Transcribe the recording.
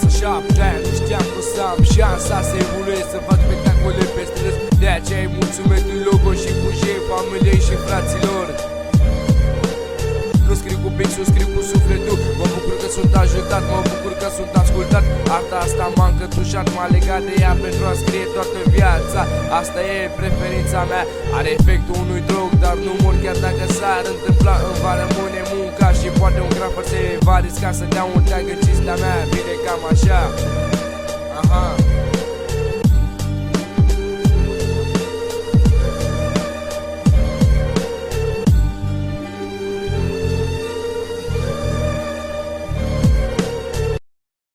rămas așa de-aia nu știam că o să am șansa să evoluez, să fac spectacole pe străzi. De aceea îi mulțumesc lui Logo și cu șei, familiei și fraților. Nu scriu cu pixul, scriu cu sufletul. Mă bucur că sunt ajutat, mă bucur că sunt ascultat. Arta asta m-a încătușat, m-a legat de ea pentru a scrie toată viața. Asta e preferința mea, are efectul unui drog, dar nu mor chiar dacă s-ar întâmpla. Îmi va rămâne munca și poate un grafer se va risca să dea un tag în cinsta mea. Vine cam așa. Aha.